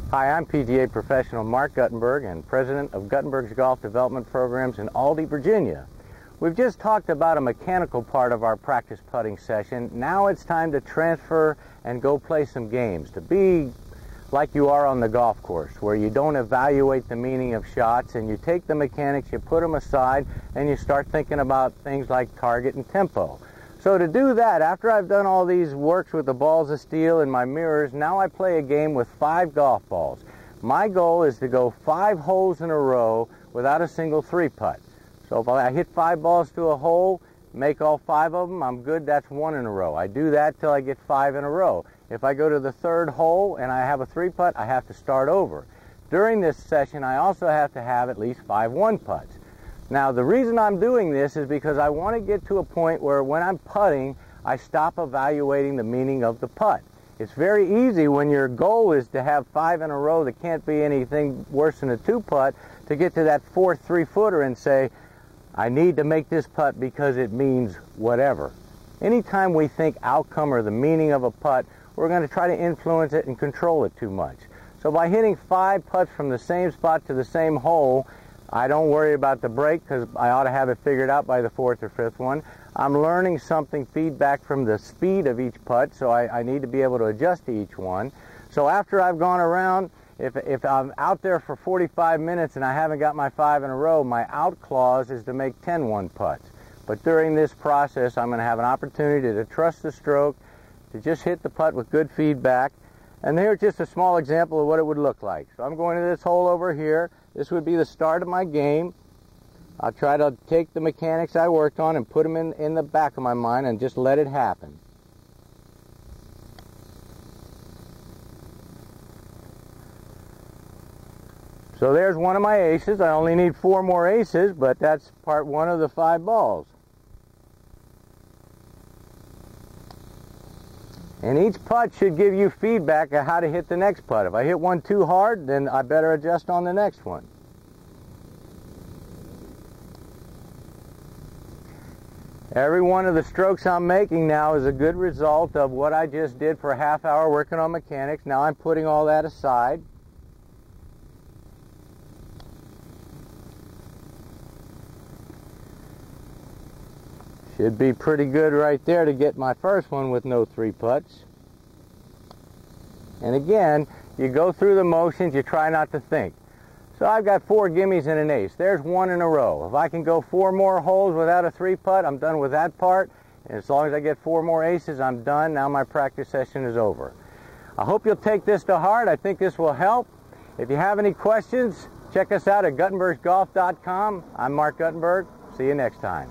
Hi, I'm PGA professional Mark Guttenberg and president of Guttenberg's Golf Development Programs in Aldie, Virginia. We've just talked about a mechanical part of our practice putting session. Now it's time to transfer and go play some games, to be like you are on the golf course, where you don't evaluate the meaning of shots and you take the mechanics, you put them aside, and you start thinking about things like target and tempo. So to do that, after I've done all these works with the balls of steel and my mirrors, now I play a game with 5 golf balls. My goal is to go 5 holes in a row without a single 3-putt. So if I hit 5 balls to a hole, make all 5 of them, I'm good, that's 1 in a row. I do that till I get 5 in a row. If I go to the 3rd hole and I have a 3-putt, I have to start over. During this session, I also have to have at least 5 1-putts. Now, the reason I'm doing this is because I want to get to a point where when I'm putting, I stop evaluating the meaning of the putt. It's very easy when your goal is to have 5 in a row that can't be anything worse than a 2-putt to get to that 4th 3-footer and say, I need to make this putt because it means whatever. Anytime we think outcome or the meaning of a putt, we're going to try to influence it and control it too much. So by hitting 5 putts from the same spot to the same hole, I don't worry about the break because I ought to have it figured out by the 4th or 5th one. I'm learning something, feedback from the speed of each putt, so I need to be able to adjust to each one. So after I've gone around, if I'm out there for 45 minutes and I haven't got my 5 in a row, my out clause is to make 10 1-putts. But during this process, I'm going to have an opportunity to trust the stroke, to just hit the putt with good feedback. And here's just a small example of what it would look like. So I'm going to this hole over here. This would be the start of my game. I'll try to take the mechanics I worked on and put them in the back of my mind and just let it happen. So there's one of my aces. I only need 4 more aces, but that's part 1 of the 5 balls. And each putt should give you feedback on how to hit the next putt. If I hit one too hard, then I better adjust on the next one. Every one of the strokes I'm making now is a good result of what I just did for a half hour working on mechanics. Now I'm putting all that aside. Should be pretty good right there to get my first one with no 3 putts. And again, you go through the motions, you try not to think. So I've got 4 gimmies and an ace. There's 1 in a row. If I can go 4 more holes without a 3-putt, I'm done with that part. And as long as I get 4 more aces, I'm done. Now my practice session is over. I hope you'll take this to heart. I think this will help. If you have any questions, check us out at guttenbergsgolf.com. I'm Mark Guttenberg. See you next time.